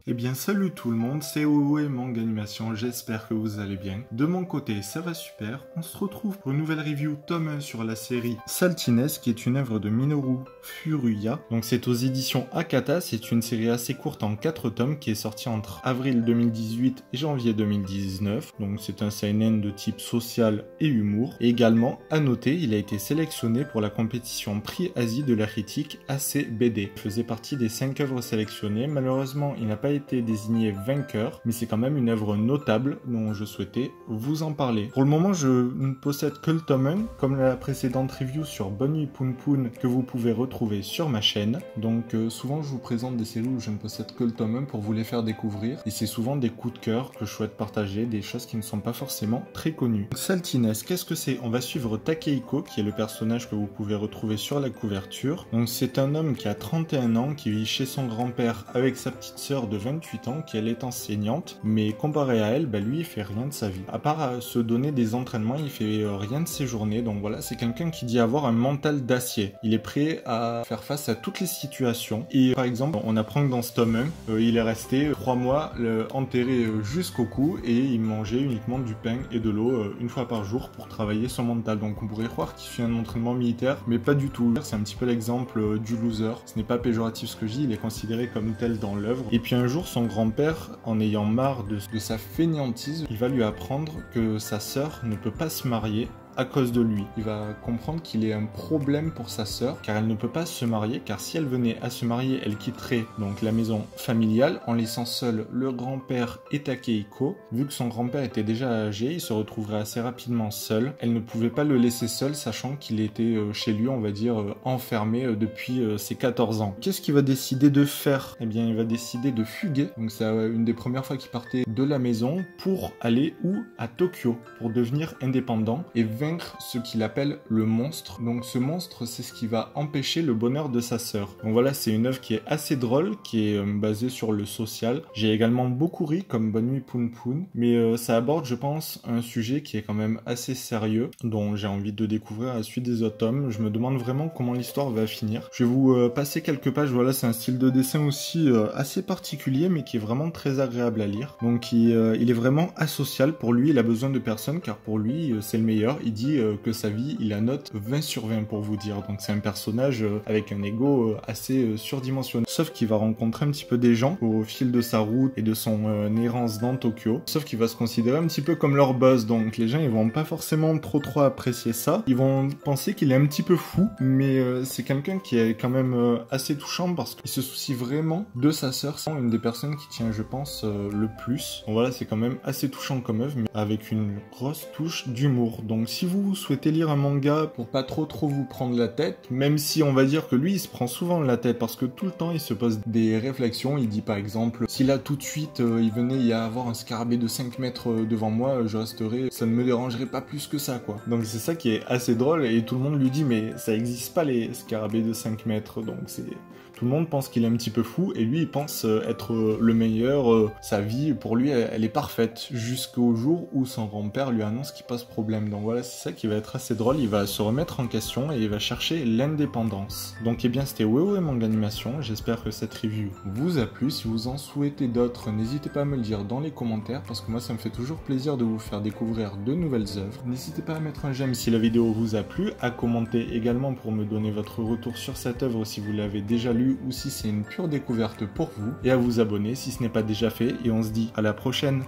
Eh bien salut tout le monde, c'est Owe Manga Animation, j'espère que vous allez bien. De mon côté ça va super, on se retrouve pour une nouvelle review tome 1 sur la série Saltines qui est une œuvre de Minoru Furuya. Donc c'est aux éditions Akata, c'est une série assez courte en 4 tomes qui est sortie entre avril 2018 et janvier 2019. Donc c'est un seinen de type social et humour. Et également, à noter, il a été sélectionné pour la compétition Prix Asie de la critique ACBD. Il faisait partie des 5 œuvres sélectionnées, malheureusement il n'a pas été désigné vainqueur, mais c'est quand même une œuvre notable dont je souhaitais vous en parler. Pour le moment, je ne possède que le tome 1, comme la précédente review sur Bonne Nuit Poun Poun que vous pouvez retrouver sur ma chaîne. Donc souvent je vous présente des séries où je ne possède que le tome 1 pour vous les faire découvrir, et c'est souvent des coups de cœur que je souhaite partager, des choses qui ne sont pas forcément très connues. Saltines, qu'est-ce que c'est? On va suivre Takehiko, qui est le personnage que vous pouvez retrouver sur la couverture. Donc c'est un homme qui a 31 ans, qui vit chez son grand-père avec sa petite sœur de 28 ans, qui elle est enseignante, mais comparé à elle, lui il fait rien de sa vie. À part se donner des entraînements, il fait rien de ses journées, donc voilà, c'est quelqu'un qui dit avoir un mental d'acier. Il est prêt à faire face à toutes les situations, et par exemple, on apprend que dans ce tome 1, il est resté 3 mois enterré jusqu'au cou, et il mangeait uniquement du pain et de l'eau une fois par jour pour travailler son mental. Donc on pourrait croire qu'il suit un entraînement militaire, mais pas du tout. C'est un petit peu l'exemple du loser. Ce n'est pas péjoratif ce que je dis, il est considéré comme tel dans l'œuvre. Et puis un jour, son grand-père, en ayant marre de sa fainéantise, il va lui apprendre que sa sœur ne peut pas se marier à cause de lui. Il va comprendre qu'il est un problème pour sa sœur, car elle ne peut pas se marier, car si elle venait à se marier, elle quitterait donc la maison familiale, en laissant seul le grand-père et Takehiko. Vu que son grand-père était déjà âgé, il se retrouverait assez rapidement seul. Elle ne pouvait pas le laisser seul, sachant qu'il était chez lui, on va dire, enfermé depuis ses 14 ans. Qu'est-ce qu'il va décider de faire? Eh bien, il va décider de fuguer. Donc c'est une des premières fois qu'il partait de la maison pour aller où? À Tokyo, pour devenir indépendant et vaincre ce qu'il appelle le monstre. Donc ce monstre, c'est ce qui va empêcher le bonheur de sa sœur. Donc voilà, c'est une œuvre qui est assez drôle, qui est basée sur le social. J'ai également beaucoup ri, comme Bonne Nuit Poun Poun, mais ça aborde, je pense, un sujet qui est quand même assez sérieux, dont j'ai envie de découvrir à la suite des autres tomes. Je me demande vraiment comment l'histoire va finir. Je vais vous passer quelques pages. Voilà, c'est un style de dessin aussi assez particulier, mais qui est vraiment très agréable à lire. Donc il est vraiment asocial. Pour lui, il a besoin de personne, car pour lui, c'est le meilleur. Il dit que sa vie, il la note 20 sur 20 pour vous dire. Donc c'est un personnage avec un ego assez surdimensionné. Sauf qu'il va rencontrer un petit peu des gens au fil de sa route et de son errance dans Tokyo. Sauf qu'il va se considérer un petit peu comme leur boss. Donc les gens, ils vont pas forcément trop apprécier ça. Ils vont penser qu'il est un petit peu fou, mais c'est quelqu'un qui est quand même assez touchant parce qu'il se soucie vraiment de sa sœur. C'est une des personnes qui tient, je pense, le plus. Donc voilà, c'est quand même assez touchant comme œuvre, mais avec une grosse touche d'humour. Donc si vous souhaitez lire un manga pour pas trop vous prendre la tête, même si on va dire que lui il se prend souvent la tête parce que tout le temps il se pose des réflexions. Il dit par exemple, si là tout de suite il venait y avoir un scarabée de 5 mètres devant moi, je resterais, ça ne me dérangerait pas plus que ça quoi. Donc c'est ça qui est assez drôle, et tout le monde lui dit mais ça existe pas les scarabées de 5 mètres, donc c'est... Tout le monde pense qu'il est un petit peu fou, et lui il pense être le meilleur. Sa vie pour lui elle est parfaite jusqu'au jour où son grand-père lui annonce qu'il pose problème. Donc voilà, c'est ça qui va être assez drôle. Il va se remettre en question et il va chercher l'indépendance. Donc eh bien c'était Wewe Manga Animation. J'espère que cette review vous a plu. Si vous en souhaitez d'autres, n'hésitez pas à me le dire dans les commentaires, parce que moi ça me fait toujours plaisir de vous faire découvrir de nouvelles œuvres. N'hésitez pas à mettre un j'aime si la vidéo vous a plu, à commenter également pour me donner votre retour sur cette œuvre si vous l'avez déjà lue ou si c'est une pure découverte pour vous, et à vous abonner si ce n'est pas déjà fait, et on se dit à la prochaine.